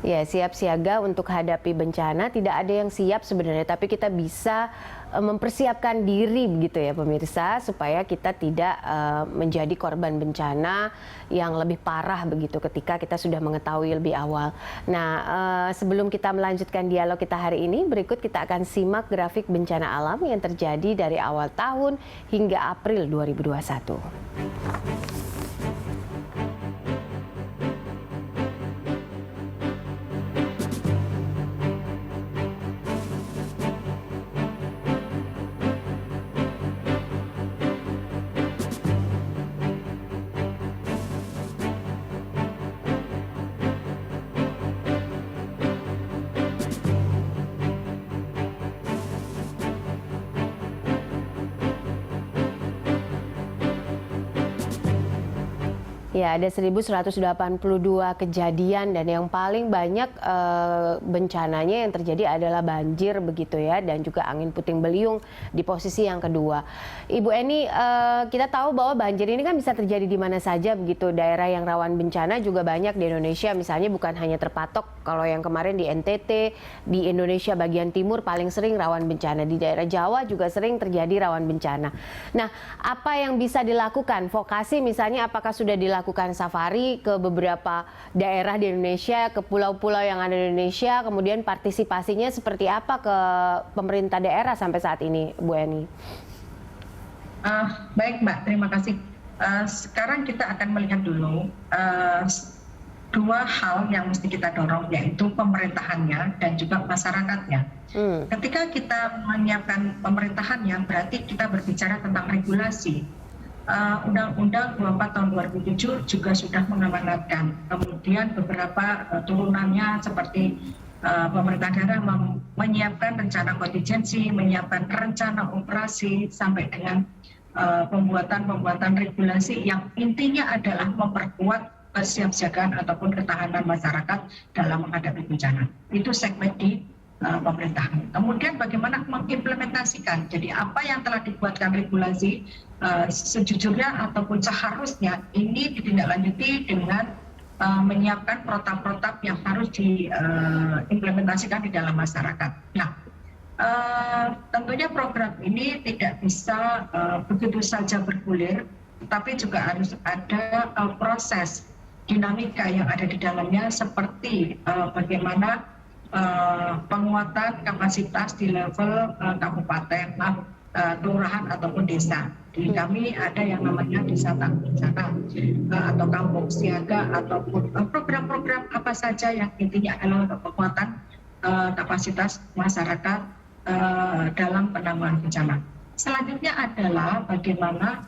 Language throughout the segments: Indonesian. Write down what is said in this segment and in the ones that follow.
Ya, siap siaga untuk hadapi bencana. Tidak ada yang siap sebenarnya, tapi kita bisa mempersiapkan diri begitu ya pemirsa, supaya kita tidak menjadi korban bencana yang lebih parah begitu ketika kita sudah mengetahui lebih awal. Nah, sebelum kita melanjutkan dialog kita hari ini, berikut kita akan simak grafik bencana alam yang terjadi dari awal tahun hingga April 2021. Ya, ada 1.182 kejadian dan yang paling banyak bencananya yang terjadi adalah banjir begitu ya, dan juga angin puting beliung di posisi yang kedua. Ibu Eni, kita tahu bahwa banjir ini kan bisa terjadi di mana saja begitu. Daerah yang rawan bencana juga banyak di Indonesia, misalnya bukan hanya terpatok kalau yang kemarin di NTT, di Indonesia bagian timur paling sering rawan bencana. Di daerah Jawa juga sering terjadi rawan bencana. Nah, apa yang bisa dilakukan? Vokasi misalnya apakah sudah dilakukan safari ke beberapa daerah di Indonesia, ke pulau-pulau yang ada di Indonesia, kemudian partisipasinya seperti apa ke pemerintah daerah sampai saat ini, Bu Eni? Baik Mbak, terima kasih. Sekarang kita akan melihat dulu dua hal yang mesti kita dorong, yaitu pemerintahannya dan juga masyarakatnya. Ketika kita menyiapkan pemerintahannya, berarti kita berbicara tentang regulasi. Undang-Undang 24 tahun 2007 juga sudah mengamanatkan. Kemudian beberapa turunannya seperti pemerintah daerah menyiapkan rencana kontingensi, menyiapkan rencana operasi, sampai dengan pembuatan regulasi yang intinya adalah memperkuat kesiapsiagaan ataupun ketahanan masyarakat dalam menghadapi bencana. Itu segmen di pemerintahan. Kemudian bagaimana mengimplementasikan. Jadi apa yang telah dibuatkan regulasi sejujurnya ataupun seharusnya ini ditindaklanjuti dengan menyiapkan protap-protap yang harus diimplementasikan di dalam masyarakat. Nah, tentunya program ini tidak bisa begitu saja bergulir, tapi juga harus ada proses dinamika yang ada di dalamnya, seperti bagaimana penguatan kapasitas di level kabupaten, kelurahan ataupun desa. Di kami ada yang namanya desa tangguh bencana atau kampung siaga ataupun program-program apa saja yang intinya adalah penguatan kapasitas masyarakat dalam penanggulangan bencana. Selanjutnya adalah bagaimana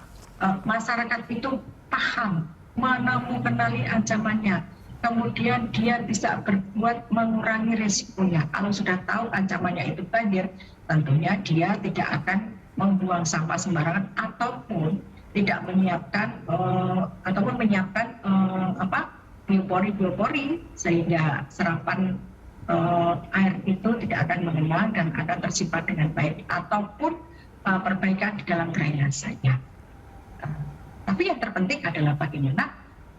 masyarakat itu paham, mengenali ancamannya. Kemudian dia bisa berbuat mengurangi risikonya. Kalau sudah tahu ancamannya itu banjir, tentunya dia tidak akan membuang sampah sembarangan ataupun tidak menyiapkan biopori sehingga serapan air itu tidak akan mengenang dan akan tersimpan dengan baik, ataupun perbaikan di dalam drainasenya. Tapi yang terpenting adalah bagaimana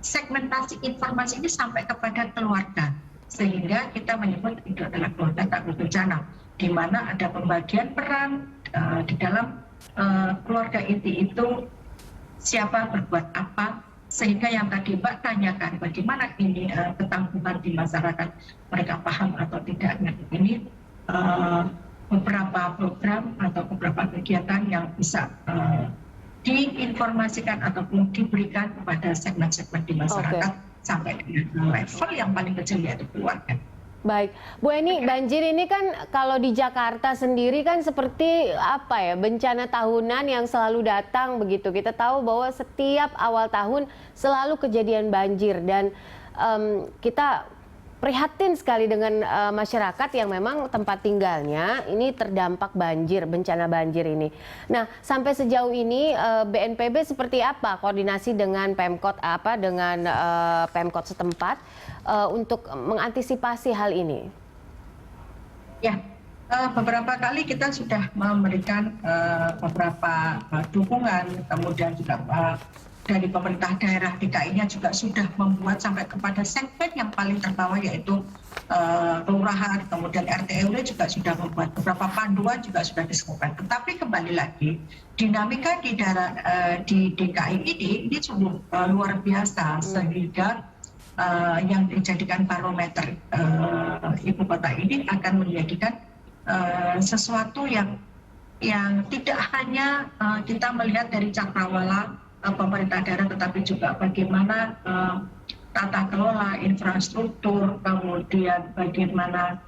segmentasi informasi ini sampai kepada keluarga, sehingga kita menyebut itu adalah keluarga tangguh bencana, di mana ada pembagian peran di dalam keluarga inti itu, siapa berbuat apa, sehingga yang tadi Mbak tanyakan bagaimana ini ketangguhan di masyarakat, mereka paham atau tidak. Ini beberapa program atau beberapa kegiatan yang bisa diinformasikan ataupun diberikan kepada segmen-segmen di masyarakat sampai dengan level yang paling kecil, yaitu keluarga. Baik, Bu Eni, banjir ini kan kalau di Jakarta sendiri kan seperti apa ya, bencana tahunan yang selalu datang begitu. Kita tahu bahwa setiap awal tahun selalu kejadian banjir dan kita prihatin sekali dengan masyarakat yang memang tempat tinggalnya ini terdampak banjir, bencana banjir ini. Nah, sampai sejauh ini BNPB seperti apa koordinasi dengan Pemkot Pemkot setempat untuk mengantisipasi hal ini? Ya, beberapa kali kita sudah memberikan beberapa dukungan, kemudian juga dari pemerintah daerah DKI-nya juga sudah membuat sampai kepada segmen yang paling terbawah, yaitu kelurahan, kemudian RT RW juga sudah membuat beberapa panduan, juga sudah disebutkan. Tetapi kembali lagi, dinamika di DKI ini sungguh luar biasa, sehingga yang dijadikan barometer ibu kota ini akan menjadikan sesuatu yang tidak hanya kita melihat dari cakrawala pemerintah daerah, tetapi juga bagaimana tata kelola infrastruktur, kemudian bagaimana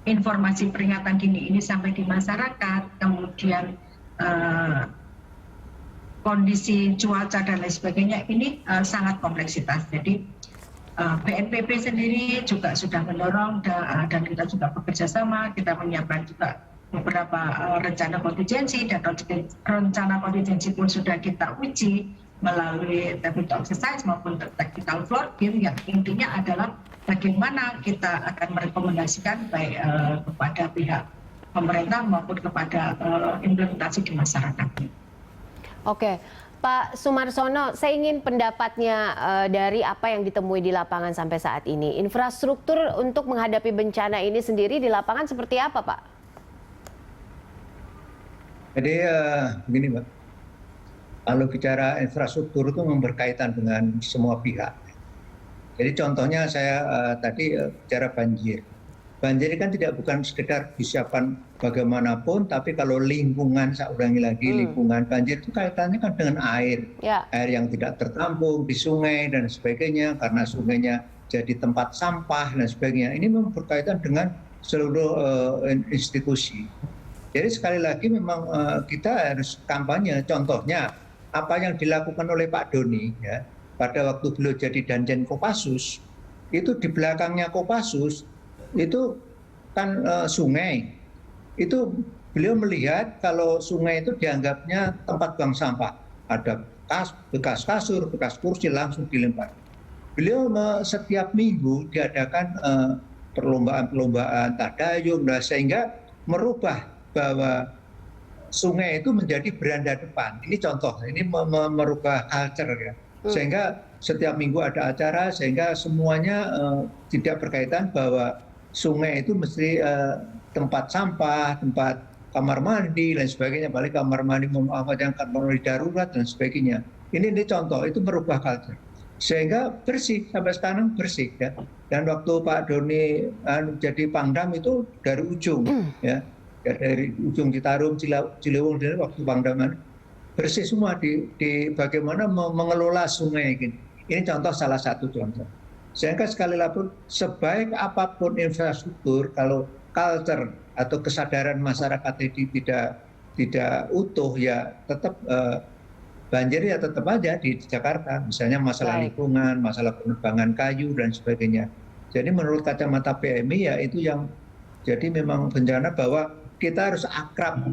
informasi peringatan dini ini sampai di masyarakat, kemudian kondisi cuaca dan lain sebagainya, ini sangat kompleksitas. Jadi BNPB sendiri juga sudah mendorong dan kita juga bekerja sama, kita menyiapkan juga beberapa rencana kontingensi, dan rencana kontingensi pun sudah kita uji melalui technical exercise maupun tactical floor game, yang intinya adalah bagaimana kita akan merekomendasikan baik kepada pihak pemerintah maupun kepada implementasi di masyarakat. Oke, Pak Sumarsono, saya ingin pendapatnya dari apa yang ditemui di lapangan sampai saat ini. Infrastruktur untuk menghadapi bencana ini sendiri di lapangan seperti apa, Pak? Jadi begini, Mbak. Kalau bicara infrastruktur itu berkaitan dengan semua pihak. Jadi contohnya saya tadi bicara banjir. Banjir kan bukan sekedar disiapkan bagaimanapun, tapi kalau lingkungan, saya ulangi lagi, lingkungan banjir itu kaitannya kan dengan air. Ya. Air yang tidak tertampung di sungai dan sebagainya, karena sungainya jadi tempat sampah dan sebagainya. Ini memang berkaitan dengan seluruh institusi. Jadi sekali lagi memang kita harus kampanye. Contohnya apa yang dilakukan oleh Pak Doni ya, pada waktu beliau jadi Danjen Kopassus, itu di belakangnya Kopassus itu kan sungai. Itu beliau melihat kalau sungai itu dianggapnya tempat buang sampah. Ada bekas kasur, bekas kursi langsung dilempar. Beliau setiap minggu diadakan perlombaan-perlombaan tadayung, sehingga merubah bahwa sungai itu menjadi beranda depan. Ini contoh, ini merubah culture ya. Sehingga setiap minggu ada acara, sehingga semuanya tidak berkaitan bahwa sungai itu mesti tempat sampah, tempat kamar mandi dan sebagainya, balik kamar mandi yang kamar mandi darurat dan sebagainya. Ini contoh, itu merubah culture. Sehingga bersih, sampai sekarang bersih ya. Dan waktu Pak Doni jadi Pangdam itu dari ujung ya. Dari ujung Citarum, Ciliwung, waktu Pangdaman bersih semua di bagaimana mengelola sungai ini. Ini contoh, salah satu contoh. Sehingga sekali lagi sebaik apapun infrastruktur, kalau culture atau kesadaran masyarakat ini tidak utuh, ya tetap banjir ya tetap aja di Jakarta. Misalnya masalah lingkungan, masalah penebangan kayu dan sebagainya. Jadi menurut kacamata PMI ya itu yang jadi memang bencana bahwa kita harus akrab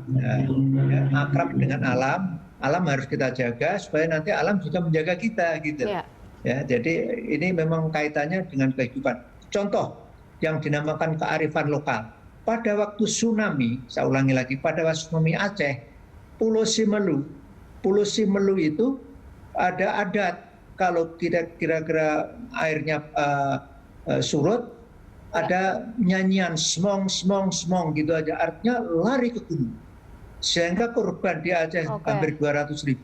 dengan alam. Alam harus kita jaga supaya nanti alam juga menjaga kita gitu. Ya, jadi ini memang kaitannya dengan kehidupan. Contoh yang dinamakan kearifan lokal. Pada waktu tsunami, saya ulangi lagi, pada waktu tsunami Aceh, Pulau Simelu itu ada adat kalau kira-kira airnya surut, ada nyanyian smong gitu aja, artinya lari ke gunung. Sehingga korban di Aceh hampir 200.000,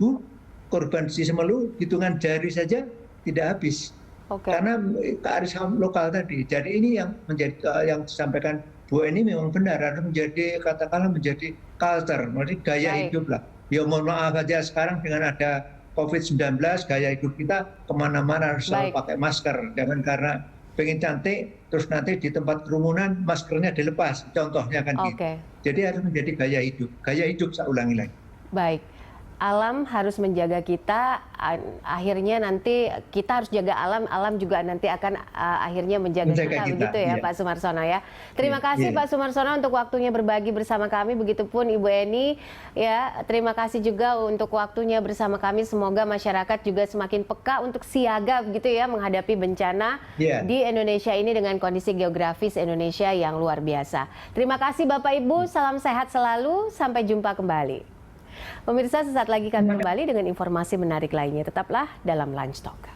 korban di Simelu hitungan jari saja tidak habis. Karena kearifan lokal tadi. Jadi ini yang menjadi yang disampaikan Bu Eni memang benar, harus menjadi katakanlah menjadi culture, menjadi gaya hidup lah. Ya mohon maaf aja sekarang dengan ada COVID-19, gaya hidup kita kemana-mana harus selalu pakai masker. Jangan karena pengen cantik, terus nanti di tempat kerumunan maskernya dilepas, contohnya kan gitu. Jadi harus menjadi gaya hidup saya ulangi lagi. Baik, alam harus menjaga kita, akhirnya nanti kita harus jaga alam, alam juga nanti akan akhirnya menjaga kita, begitu ya Pak Sumarsono ya. Terima kasih Pak Sumarsono untuk waktunya berbagi bersama kami, begitupun Ibu Eni ya. Terima kasih juga untuk waktunya bersama kami. Semoga masyarakat juga semakin peka untuk siaga begitu ya menghadapi bencana di Indonesia ini dengan kondisi geografis Indonesia yang luar biasa. Terima kasih Bapak Ibu, salam sehat selalu, sampai jumpa kembali. Pemirsa, sesaat lagi kami kembali dengan informasi menarik lainnya. Tetaplah dalam Lunch Talk.